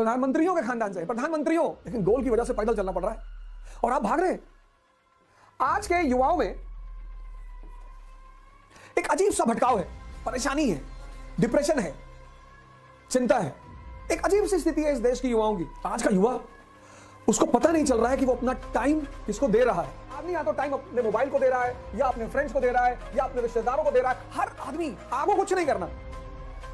प्रधानमंत्रियों के खानदान से, प्रधानमंत्रियों, लेकिन गोल की वजह से पैदल चलना पड़ रहा है और आप भाग रहे हैं। आज के युवाओं में एक अजीब सा भटकाव है, परेशानी है, डिप्रेशन है, चिंता है। एक अजीब सी स्थिति है इस देश के युवाओं की। आज का युवा, उसको पता नहीं चल रहा है कि वो अपना टाइम किसको दे रहा है। आदमी या तो टाइम अपने मोबाइल को दे रहा है, या अपने फ्रेंड्स को दे रहा है, या अपने रिश्तेदारों को दे रहा है। हर आदमी, आपको कुछ नहीं करना।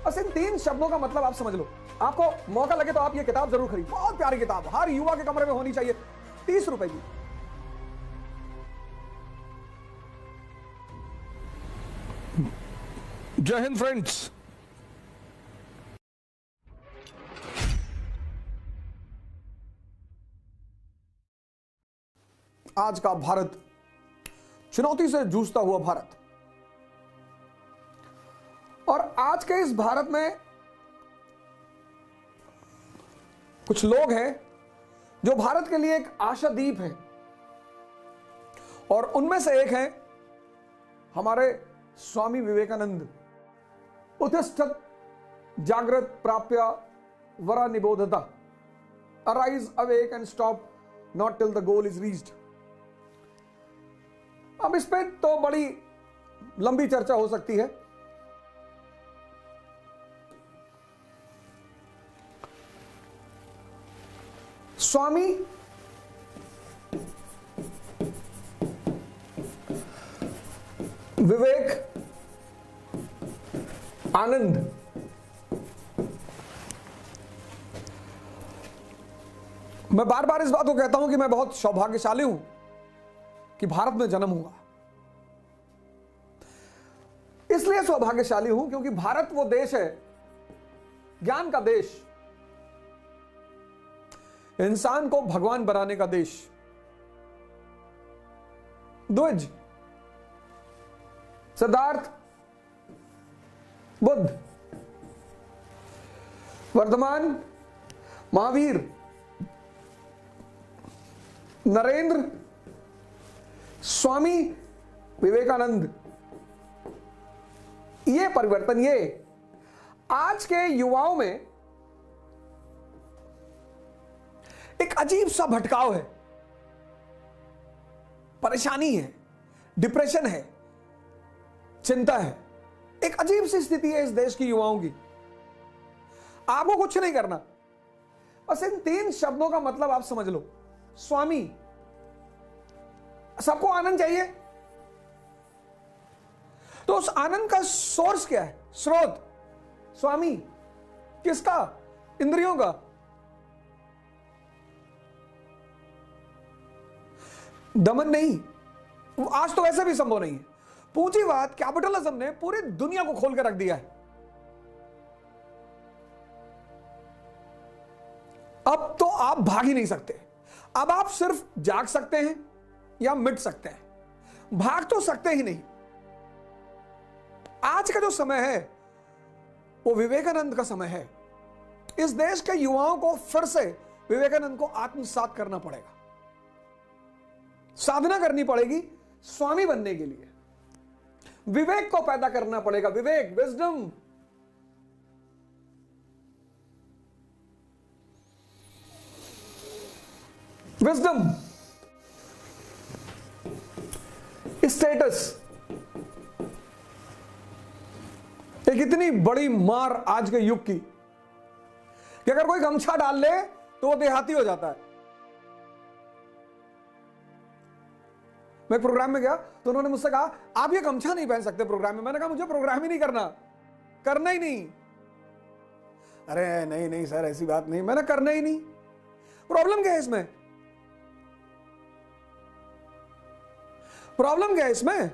बस इन 3 शब्दों का मतलब आप समझ लो। आपको मौका लगे तो आप ये किताब जरूर खरीद, बहुत प्यारी किताब, हर युवा के कमरे में होनी चाहिए, 30 रुपए की। जय हिंद फ्रेंड्स। आज का भारत, चुनौती से जूझता हुआ भारत, और आज के इस भारत में कुछ लोग हैं जो भारत के लिए एक आशादीप हैं, और उनमें से एक हैं हमारे स्वामी विवेकानंद। उत्तिष्ठत जागृत प्राप्य वरा निबोधता, arise awake and stop not till the goal is reached. अब इस पे तो बड़ी लंबी चर्चा हो सकती है। स्वामी विवेक आनंद मैं बार बार इस बात को कहता हूं कि मैं बहुत सौभाग्यशाली हूं कि भारत में जन्म हुआ। इसलिए सौभाग्यशाली हूं क्योंकि भारत वो देश है, ज्ञान का देश, इंसान को भगवान बनाने का देश। द्विज, सिद्धार्थ, बुद्ध, वर्धमान, महावीर, नरेंद्र, स्वामी विवेकानंद, ये परिवर्तन, ये आज के युवाओं में एक अजीब सा भटकाव है, परेशानी है, डिप्रेशन है, चिंता है। एक अजीब सी स्थिति है इस देश की युवाओं की। आपको कुछ नहीं करना, बस इन 3 शब्दों का मतलब आप समझ लो। स्वामी, सबको आनंद चाहिए, तो उस आनंद का सोर्स क्या है, स्रोत? स्वामी किसका? इंद्रियों का। दमन नहीं, आज तो वैसे भी संभव नहीं है। पूंजीवाद, कैपिटलिज्म ने पूरी दुनिया को खोल के रख दिया है। अब तो आप भाग ही नहीं सकते। अब आप सिर्फ जाग सकते हैं या मिट सकते हैं, भाग तो सकते ही नहीं। आज का जो समय है वो विवेकानंद का समय है। इस देश के युवाओं को फिर से विवेकानंद को आत्मसात करना पड़ेगा, साधना करनी पड़ेगी स्वामी बनने के लिए। विवेक को पैदा करना पड़ेगा, विवेक, विजडम। Wisdom, status. एक इतनी बड़ी मार आज के युग की कि अगर कोई गमछा डाल ले तो वो देहाती हो जाता है। मैं प्रोग्राम में गया तो उन्होंने मुझसे कहा आप ये गमछा नहीं पहन सकते प्रोग्राम में। मैंने कहा मुझे प्रोग्राम ही नहीं करना, करना ही नहीं। अरे नहीं नहीं सर, ऐसी बात नहीं, मैंने करना ही नहीं। प्रॉब्लम क्या है इसमें? प्रॉब्लम क्या है इसमें?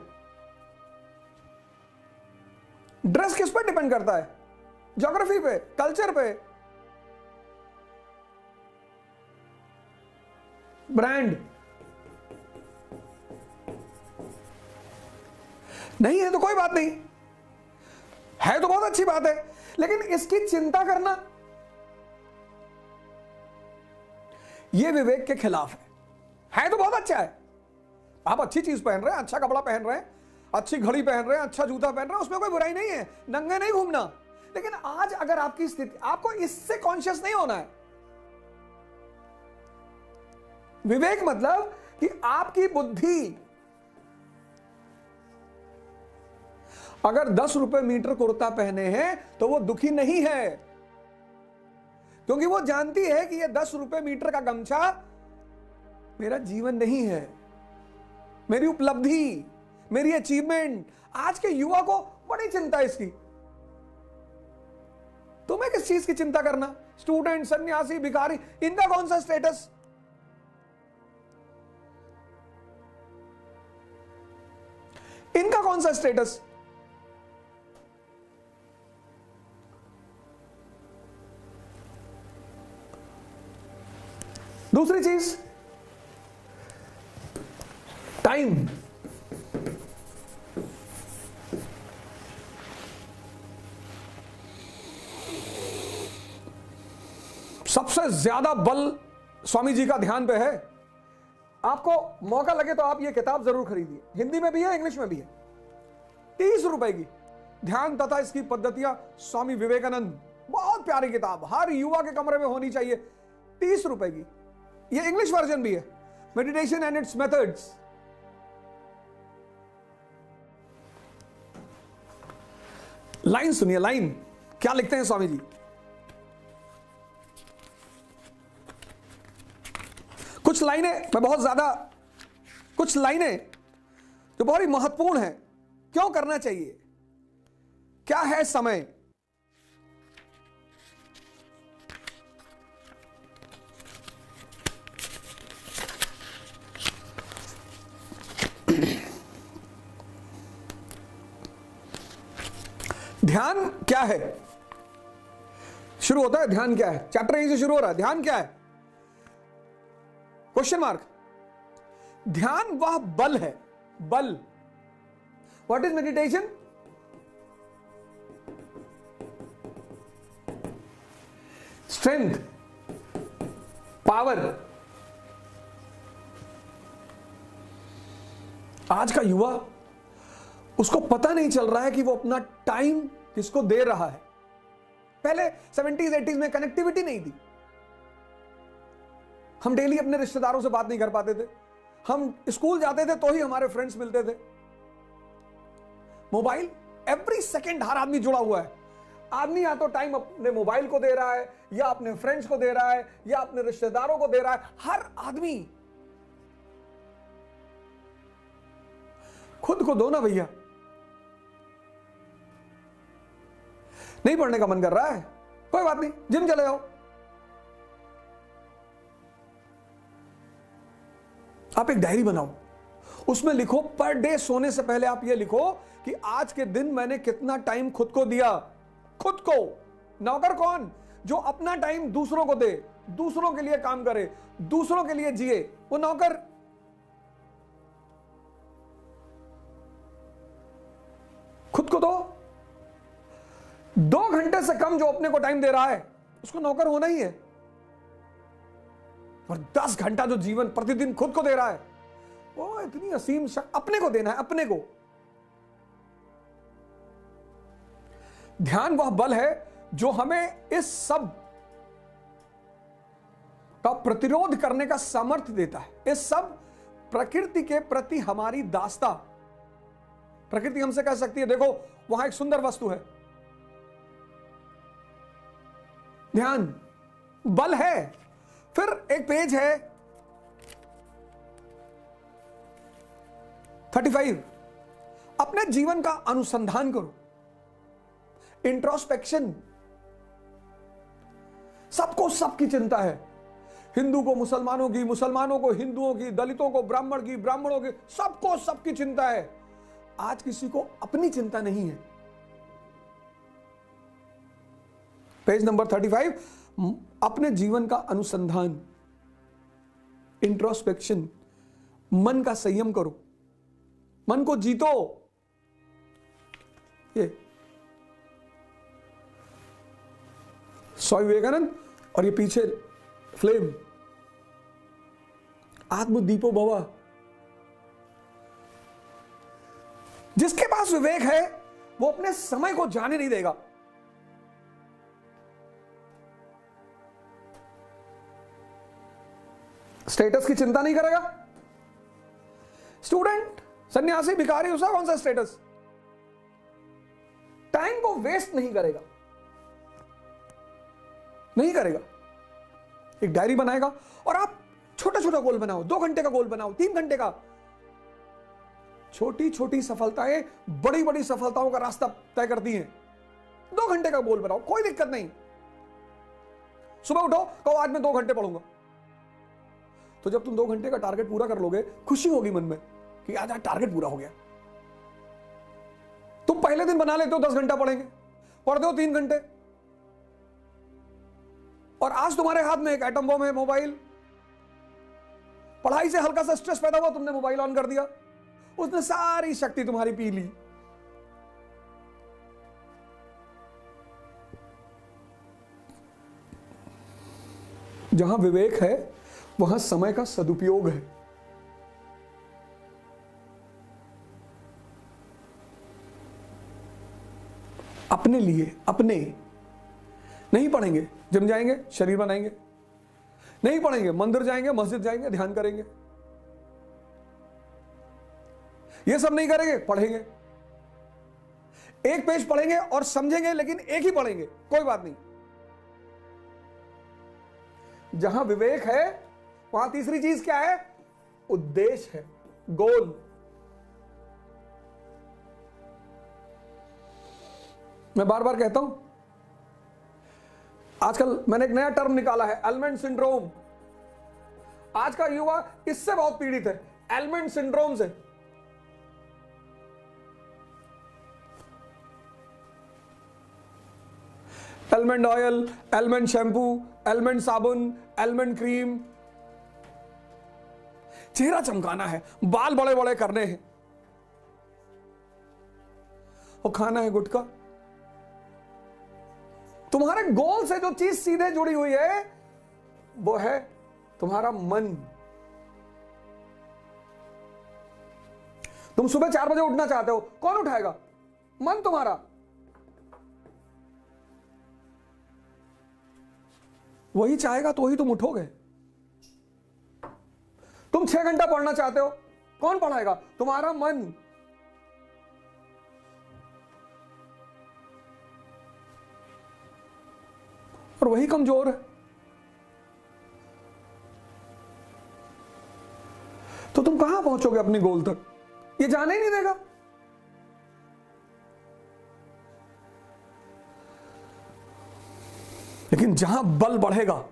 ड्रेस किस पर डिपेंड करता है? ज्योग्राफी पे, कल्चर पे, ब्रांड। नहीं है तो कोई बात नहीं, है तो बहुत अच्छी बात है, लेकिन इसकी चिंता करना यह विवेक के खिलाफ है तो बहुत अच्छा है। आप अच्छी चीज पहन रहे हैं, अच्छा कपड़ा पहन रहे हैं, अच्छी घड़ी पहन रहे हैं, अच्छा जूता पहन रहे हैं, उसमें कोई बुराई नहीं है, नंगे नहीं घूमना। लेकिन आज अगर आपकी स्थिति, आपको इससे कॉन्शियस नहीं होना है विवेक मतलब कि आपकी बुद्धि अगर 10 रुपए मीटर कुर्ता पहने हैं तो वो दुखी नहीं है, क्योंकि वो जानती है कि ये 10 रुपए मीटर का गमछा मेरा जीवन नहीं है, मेरी उपलब्धि, मेरी अचीवमेंट। आज के युवा को बड़ी चिंता है इसकी। तुम्हें किस चीज की चिंता करना? स्टूडेंट, सन्यासी, भिखारी, इनका कौन सा स्टेटस? इनका कौन सा स्टेटस? दूसरी चीज, टाइम। सबसे ज्यादा बल स्वामी जी का ध्यान पे है। आपको मौका लगे तो आप ये किताब जरूर खरीदिए, हिंदी में भी है, इंग्लिश में भी है। 30 रुपए की, ध्यान तथा इसकी पद्धतियां, स्वामी विवेकानंद। बहुत प्यारी किताब, हर युवा के कमरे में होनी चाहिए। 30 रुपए की, ये इंग्लिश वर्जन भी है, meditation and it's methods. Line सुनिए, लाइन क्या लिखते हैं स्वामी जी। कुछ लाइनें कुछ लाइनें जो बहुत ही महत्वपूर्ण है। क्यों करना चाहिए? क्या है समय? ध्यान क्या है? शुरू होता है ध्यान क्या है, चैप्टर यहीं से शुरू हो रहा है। ध्यान क्या है? Question mark. ध्यान वह बल है, बल। What is meditation? Strength, power. आज का युवा, उसको पता नहीं चल रहा है कि वो अपना टाइम किसको दे रहा है। पहले 70s 80s में कनेक्टिविटी नहीं थी। हम डेली अपने रिश्तेदारों से बात नहीं कर पाते थे। हम स्कूल जाते थे तो ही हमारे फ्रेंड्स मिलते थे। मोबाइल, एवरी सेकंड हर आदमी जुड़ा हुआ है। आदमी या तो टाइम अपने मोबाइल को दे रहा है, या अपने फ्रेंड्स को दे रहा है, या अपने रिश्तेदारों को दे रहा है। हर आदमी। खुद को दो ना भैया। नहीं पढ़ने का मन कर रहा है, कोई बात नहीं, जिम चले जाओ। आप एक डायरी बनाओ, उसमें लिखो, पर डे सोने से पहले आप ये लिखो कि आज के दिन मैंने कितना टाइम खुद को दिया। खुद को। नौकर कौन? जो अपना टाइम दूसरों को दे, दूसरों के लिए काम करे, दूसरों के लिए जिए, वो नौकर। खुद को दो। 2 घंटे से कम जो अपने को टाइम दे रहा है उसको नौकर होना ही है। और 10 घंटा जो जीवन प्रतिदिन खुद को दे रहा है, वो इतनी असीम अपने को देना है, अपने को। ध्यान वह बल है जो हमें इस सब का प्रतिरोध करने का सामर्थ्य देता है। इस सब प्रकृति के प्रति हमारी दास्ता। प्रकृति हमसे कह सकती है, देखो वहां एक सुंदर वस्तु है। ध्यान बल है। फिर एक पेज है 35। अपने जीवन का अनुसंधान करो, इंट्रोस्पेक्शन। सबको सबकी चिंता है। हिंदू को मुसलमानों की, मुसलमानों को हिंदुओं की, दलितों को ब्राह्मण की, ब्राह्मणों की, सबको सबकी चिंता है। आज किसी को अपनी चिंता नहीं है। Page number 35। अपने जीवन का अनुसंधान, इंट्रोस्पेक्शन। मन का संयम करो, मन को जीतो। ये स्वामी विवेकानंद, और ये पीछे फ्लेम, आत्मदीपो भव। जिसके पास विवेक है वो अपने समय को जाने नहीं देगा। स्टेटस की चिंता नहीं करेगा। स्टूडेंट, सन्यासी, भिखारी, उसका कौन सा स्टेटस? टाइम को वेस्ट नहीं करेगा, नहीं करेगा। एक डायरी बनाएगा और आप छोटा छोटा गोल बनाओ, 2 घंटे का गोल बनाओ, 3 घंटे का। छोटी छोटी सफलताएं बड़ी बड़ी सफलताओं का रास्ता तय करती हैं। 2 घंटे का गोल बनाओ, कोई दिक्कत नहीं। सुबह उठो, कहो आज मैं 2 घंटे पढ़ूंगा। तो जब तुम 2 घंटे का टारगेट पूरा कर लोगे, खुशी होगी मन में कि आज टारगेट पूरा हो गया। तुम पहले दिन बना लेते हो 10 घंटा पढ़ेंगे, पढ़ते हो 3 घंटे, और आज तुम्हारे हाथ में एक एटम बम है, मोबाइल। पढ़ाई से हल्का सा स्ट्रेस पैदा हुआ, तुमने मोबाइल ऑन कर दिया, उसने सारी शक्ति तुम्हारी पी ली। जहां विवेक है वहां समय का सदुपयोग है। अपने लिए, अपने नहीं पढ़ेंगे, जिम जाएंगे, शरीर बनाएंगे। नहीं पढ़ेंगे, मंदिर जाएंगे, मस्जिद जाएंगे, ध्यान करेंगे। ये सब नहीं करेंगे, पढ़ेंगे। एक पेज पढ़ेंगे और समझेंगे, लेकिन एक ही पढ़ेंगे, कोई बात नहीं। जहां विवेक है वहां तीसरी चीज क्या है? उद्देश्य है, गोल। मैं बार बार कहता हूं, आजकल मैंने एक नया टर्म निकाला है, एलिमेंट सिंड्रोम। आज का युवा इससे बहुत पीड़ित है, एलिमेंट सिंड्रोम से। Almond oil, almond shampoo, almond साबुन, एलमंड क्रीम। चेहरा चमकाना है, बाल बड़े बड़े करने हैं, और खाना है गुटखा। तुम्हारे गोल से जो चीज सीधे जुड़ी हुई है वो है तुम्हारा मन। तुम सुबह 4 बजे उठना चाहते हो, कौन उठाएगा? मन तुम्हारा। वही चाहेगा तो ही तुम उठोगे। तुम 6 घंटा पढ़ना चाहते हो, कौन पढ़ाएगा? तुम्हारा मन। और वही कमजोर है। तो तुम कहां पहुंचोगे अपने गोल तक? ये जाने ही नहीं देगा। लेकिन जहां बल बढ़ेगा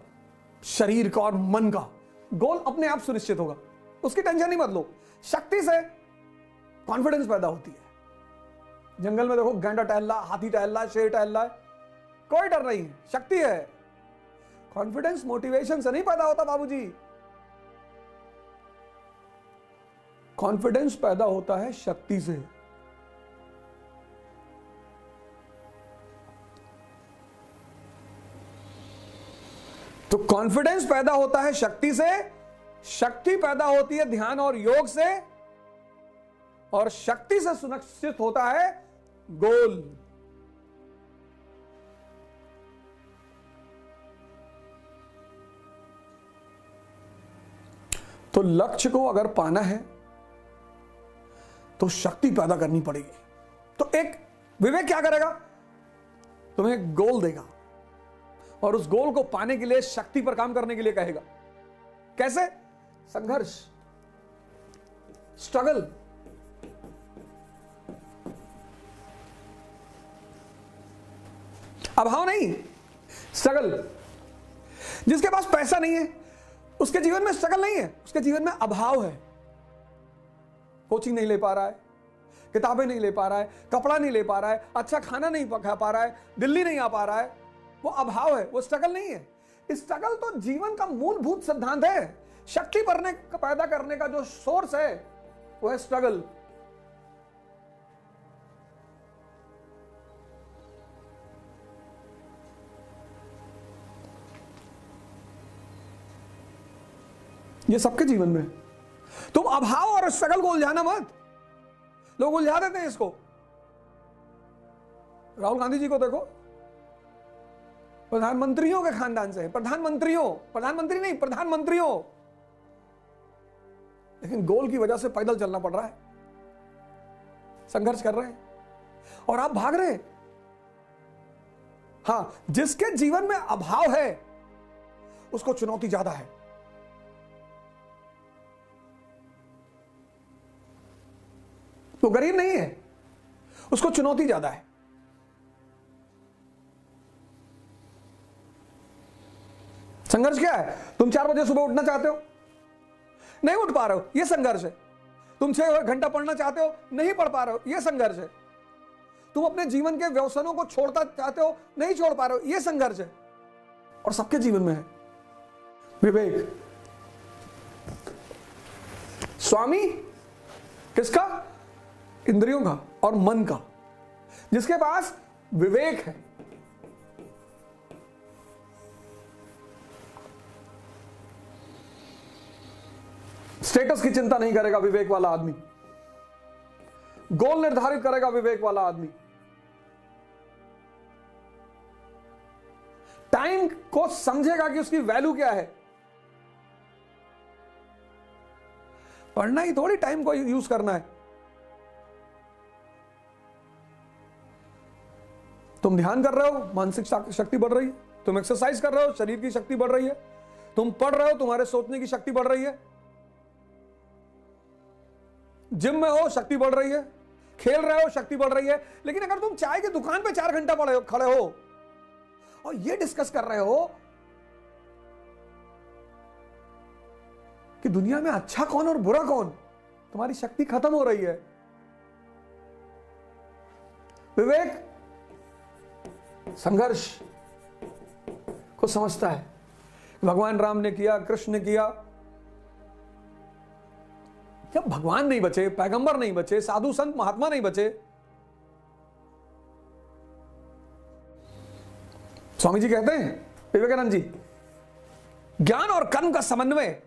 शरीर का और मन का, गोल अपने आप सुनिश्चित होगा, उसकी टेंशन ही मत लो। शक्ति से कॉन्फिडेंस पैदा होती है। जंगल में देखो, गैंडा टहल रहा, हाथी टहल रहा, शेर टहल रहा है, कोई डर नहीं है, शक्ति है। कॉन्फिडेंस मोटिवेशन से नहीं पैदा होता बाबूजी। कॉन्फिडेंस पैदा होता है शक्ति से। तो कॉन्फिडेंस पैदा होता है शक्ति से, शक्ति पैदा होती है ध्यान और योग से, और शक्ति से सुनिश्चित होता है गोल। तो लक्ष्य को अगर पाना है तो शक्ति पैदा करनी पड़ेगी। तो एक विवेक क्या करेगा? तुम्हें गोल देगा और उस गोल को पाने के लिए शक्ति पर काम करने के लिए कहेगा। कैसे? संघर्ष, स्ट्रगल। अभाव नहीं, स्ट्रगल। जिसके पास पैसा नहीं है उसके जीवन में स्ट्रगल नहीं है, उसके जीवन में अभाव है। कोचिंग नहीं ले पा रहा है, किताबें नहीं ले पा रहा है, कपड़ा नहीं ले पा रहा है, अच्छा खाना नहीं खा पा रहा है, दिल्ली नहीं आ पा रहा है, वो अभाव है, वो स्ट्रगल नहीं है। स्ट्रगल तो जीवन का मूलभूत सिद्धांत है। शक्ति पैदा करने का जो सोर्स है वो है स्ट्रगल। ये सबके जीवन में। तुम अभाव और स्ट्रगल को उलझाना मत। लोग उलझा देते हैं इसको। राहुल गांधी जी को देखो, प्रधानमंत्रियों के खानदान से, प्रधानमंत्री नहीं, प्रधानमंत्रियों। लेकिन गोल की वजह से पैदल चलना पड़ रहा है, संघर्ष कर रहे हैं और आप भाग रहे हैं। हां, जिसके जीवन में अभाव है उसको चुनौती ज्यादा है। वो गरीब नहीं है, उसको चुनौती ज्यादा है। संघर्ष क्या है? तुम 4 बजे सुबह उठना चाहते हो, नहीं उठ पा रहे हो, यह संघर्ष है। तुम 6 घंटा पढ़ना चाहते हो, नहीं पढ़ पा रहे हो, यह संघर्ष है। तुम अपने जीवन के व्यसनों को छोड़ना चाहते हो, नहीं छोड़ पा रहे हो, यह संघर्ष है। और सबके जीवन में है विवेक। स्वामी किसका? इंद्रियों का और मन का। जिसके पास विवेक है, स्टेटस की चिंता नहीं करेगा विवेक वाला आदमी, गोल निर्धारित करेगा विवेक वाला आदमी, टाइम को समझेगा कि उसकी वैल्यू क्या है। पढ़ना ही थोड़ी टाइम को यूज करना है। तुम ध्यान कर रहे हो, मानसिक शक्ति बढ़ रही है। तुम एक्सरसाइज कर रहे हो, शरीर की शक्ति बढ़ रही है। तुम पढ़ रहे हो, तुम्हारे सोचने की शक्ति बढ़ रही है। जिम में हो, शक्ति बढ़ रही है। खेल रहे हो, शक्ति बढ़ रही है। लेकिन अगर तुम चाय की दुकान पे 4 घंटा खड़े हो और ये डिस्कस कर रहे हो कि दुनिया में अच्छा कौन और बुरा कौन, तुम्हारी शक्ति खत्म हो रही है। विवेक संघर्ष को समझता है। भगवान राम ने किया, कृष्ण ने किया। जब भगवान नहीं बचे, पैगंबर नहीं बचे, साधु संत महात्मा नहीं बचे, स्वामी जी कहते हैं, विवेकानंद जी, ज्ञान और कर्म का समन्वय,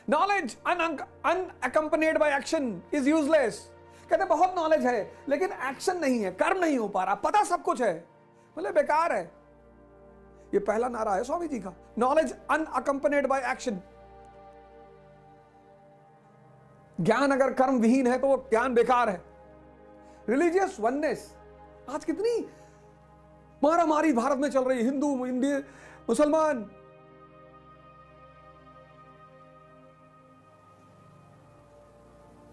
knowledge unaccompanied by action is useless. कहते बहुत नॉलेज है लेकिन एक्शन नहीं है, कर्म नहीं हो पा रहा, पता सब कुछ है, बोले बेकार है। ये पहला नारा है स्वामी जी का, नॉलेज अनअकम्पनीड बाय एक्शन। ज्ञान अगर कर्म विहीन है तो वो ज्ञान बेकार है। रिलीजियस वननेस, आज कितनी मारामारी भारत में चल रही है, हिंदू, इंडिया, मुसलमान।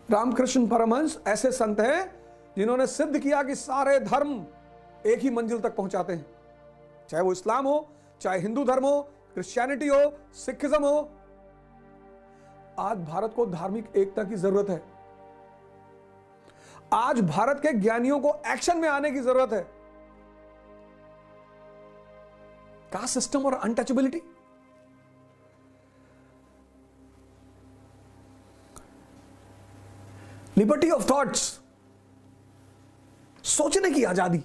रामकृष्ण परमहंस ऐसे संत हैं जिन्होंने सिद्ध किया कि सारे धर्म एक ही मंजिल तक पहुंचाते हैं, चाहे वो इस्लाम हो, चाहे हिंदू धर्म हो, क्रिश्चियनिटी हो, सिखिज्म हो। आज भारत को धार्मिक एकता की जरूरत है। आज भारत के ज्ञानियों को एक्शन में आने की जरूरत है। कास्ट सिस्टम और अनटचेबिलिटी, लिबर्टी ऑफ थॉट्स, सोचने की आजादी।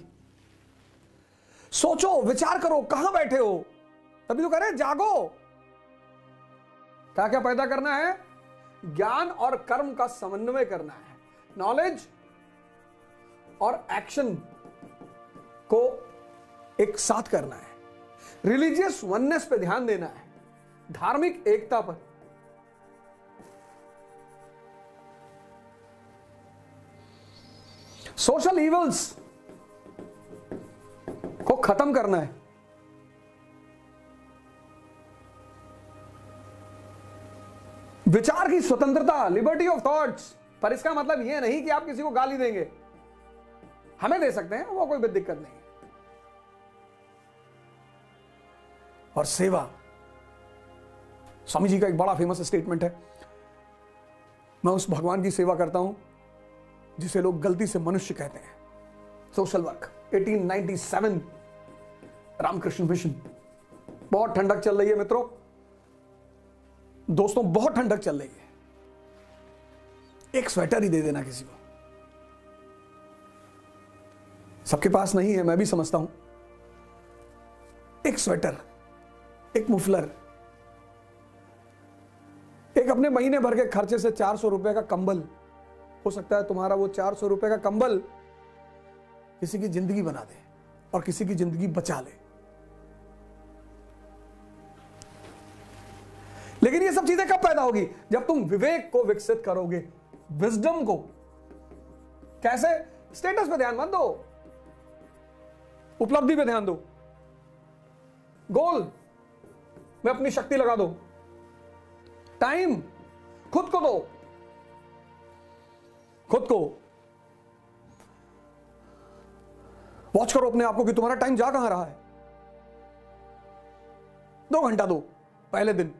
सोचो, विचार करो, कहां बैठे हो, तभी तो कह रहे जागो। क्या क्या पैदा करना है? ज्ञान और कर्म का समन्वय करना है, नॉलेज और एक्शन को एक साथ करना है, रिलीजियस वननेस पे ध्यान देना है, धार्मिक एकता पर। सोशल इवल्स को खत्म करना है। विचार की स्वतंत्रता, लिबर्टी ऑफ थॉट्स। पर इसका मतलब यह नहीं कि आप किसी को गाली देंगे, हमें दे सकते हैं, वो कोई भी दिक्कत नहीं। और सेवा, स्वामी जी का एक बड़ा फेमस स्टेटमेंट है, मैं उस भगवान की सेवा करता हूं जिसे लोग गलती से मनुष्य कहते हैं। Social work, 1897, Ramakrishna Mission. बहुत ठंडक चल रही है मित्रों, दोस्तों, बहुत ठंडक चल रही है। एक स्वेटर ही दे देना किसी को, सबके पास नहीं है, मैं भी समझता हूं। एक स्वेटर, एक मुफलर, एक अपने महीने भर के खर्चे से 400 रुपए का कंबल। हो सकता है तुम्हारा वो 400 रुपए का कंबल किसी की जिंदगी बना दे और किसी की जिंदगी बचा ले। लेकिन ये सब चीजें कब पैदा होगी? जब तुम विवेक को विकसित करोगे, विजडम को। कैसे? स्टेटस पे ध्यान मत दो, उपलब्धि पे ध्यान दो, गोल में अपनी शक्ति लगा दो, टाइम खुद को दो, खुद को वॉच करो अपने आप को कि तुम्हारा टाइम जा कहां रहा है। 2 घंटा दो पहले दिन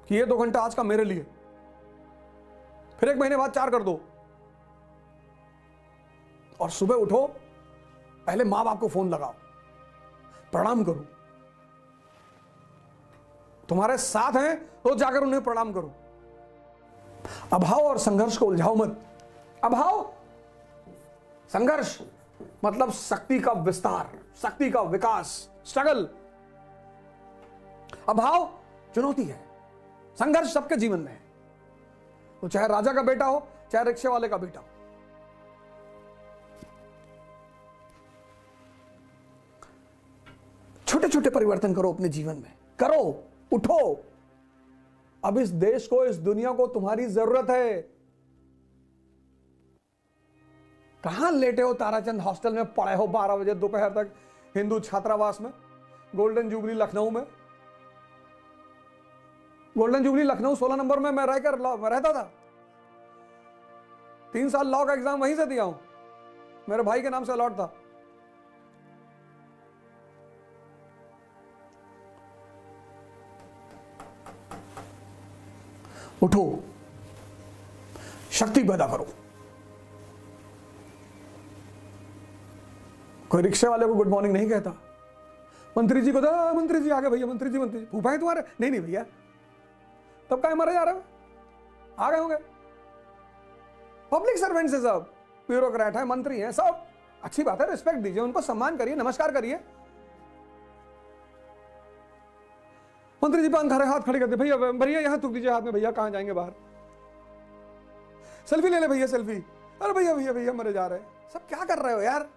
कि ये 2 घंटा आज का मेरे लिए, फिर 1 महीने बाद 4 कर दो, और सुबह उठो, पहले मां बाप को फोन लगाओ, प्रणाम करो, तुम्हारे साथ हैं तो जाकर उन्हें प्रणाम करो। अभाव और संघर्ष को उलझाओ मत। अभाव, संघर्ष मतलब शक्ति का विस्तार, शक्ति का विकास, स्ट्रगल। अभाव चुनौती है, संघर्ष सबके जीवन में है, वो चाहे राजा का बेटा हो, चाहे रिक्शे वाले का बेटा हो। छोटे छोटे परिवर्तन करो अपने जीवन में, करो, उठो। अब इस देश को, इस दुनिया को तुम्हारी जरूरत है। कहां लेटे हो ताराचंद हॉस्टल में, पड़े हो 12 बजे दोपहर तक हिंदू छात्रावास में, गोल्डन जुबली लखनऊ में। गोल्डन जुबली लखनऊ 16 नंबर में मैं रहता था। 3 साल लॉ का एग्जाम वहीं से दिया हूं, मेरे भाई के नाम से अलॉट था। उठो, शक्ति पैदा करो। कोई रिक्शे वाले को गुड मॉर्निंग नहीं कहता, मंत्री जी को तो मंत्री जी आ गए भैया, मंत्री जी फूफा है तुम्हारे? नहीं भैया, तब क्या मरे जा रहे हो, आ गए होंगे। पब्लिक सर्वेंट से सब, ब्यूरोक्रेट है, मंत्री है, सब अच्छी बात है, रिस्पेक्ट दीजिए, उनको सम्मान करिए, नमस्कार करिए। मंत्री जी पंख हाथ खड़े करते, भैया भैया यहां थूक दीजिए हाथ में, भैया कहां जाएंगे बाहर, सेल्फी ले ले भैया सेल्फी, अरे भैया भैया भैया मरे जा रहे हैं। सब क्या कर रहे हो यार?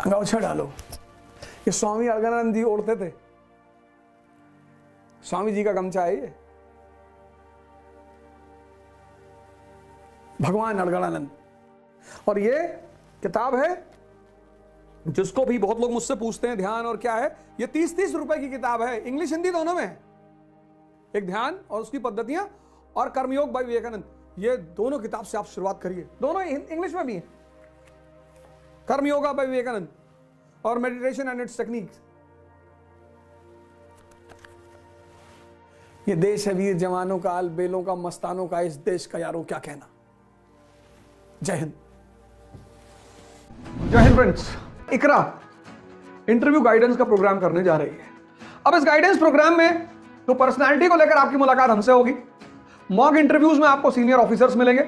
अंगोछा डालो। ये स्वामी अलगानंद जी ओढ़ते थे, स्वामी जी का गमछा है ये, भगवान अलगानंद। और ये किताब है जिसको भी बहुत लोग मुझसे पूछते हैं ध्यान और क्या है, ये 30-30 रुपए की किताब है, इंग्लिश हिंदी दोनों में है। एक ध्यान और उसकी पद्धतियां और कर्मयोग बाय विवेकानंद, ये दोनों किताब से आप शुरुआत करिए, दोनों इंग्लिश में भी है। कर्मयोगा बाय विवेकानंद और मेडिटेशन एंड इट्स टेक्निक्स। ये देश है वीर जवानों का, आल बेलों का, मस्तानों का, इस देश का यारों क्या कहना। जय हिंद। जय हिंद फ्रेंड्स। इकरा इंटरव्यू गाइडेंस का प्रोग्राम करने जा रही है। अब इस गाइडेंस प्रोग्राम में तो पर्सनालिटी को लेकर आपकी मुलाकात हमसे होगी। मॉक इंटरव्यूज में आपको सीनियर ऑफिसर्स मिलेंगे,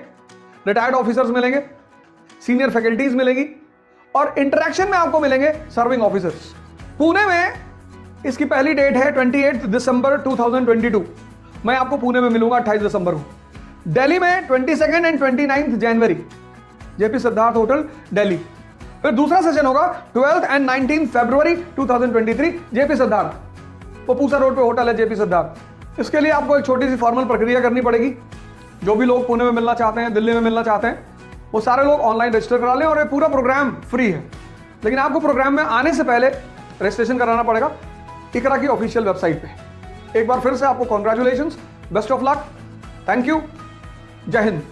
रिटायर्ड ऑफिसर्स मिलेंगे, सीनियर फैकल्टीज मिलेगी, और इंटरेक्शन में आपको मिलेंगे सर्विंग ऑफिसर्स। पुणे में इसकी पहली डेट है 28 दिसंबर 2022। मैं आपको पुणे में मिलूंगा 28 दिसंबर को। दिल्ली में 22 and 29 January, JP Siddharth hotel Delhi. फिर दूसरा सेशन होगा 12 एंड 19 फरवरी 2023, जेपी सिद्धार्थ, वो पूसा रोड पे होटल है जेपी सिद्धार्थ। इसके लिए आपको एक छोटी सी फॉर्मल प्रक्रिया करनी पड़ेगी। जो भी लोग पुणे में मिलना चाहते हैं, दिल्ली में मिलना चाहते हैं, वो सारे लोग ऑनलाइन रजिस्टर करा लें, और ये पूरा प्रोग्राम फ्री है। लेकिन आपको प्रोग्राम में आने से पहले रजिस्ट्रेशन कराना पड़ेगा इकरा की ऑफिशियल वेबसाइट पे। एक बार फिर से आपको congratulations, best of luck, thank you, जय हिंद।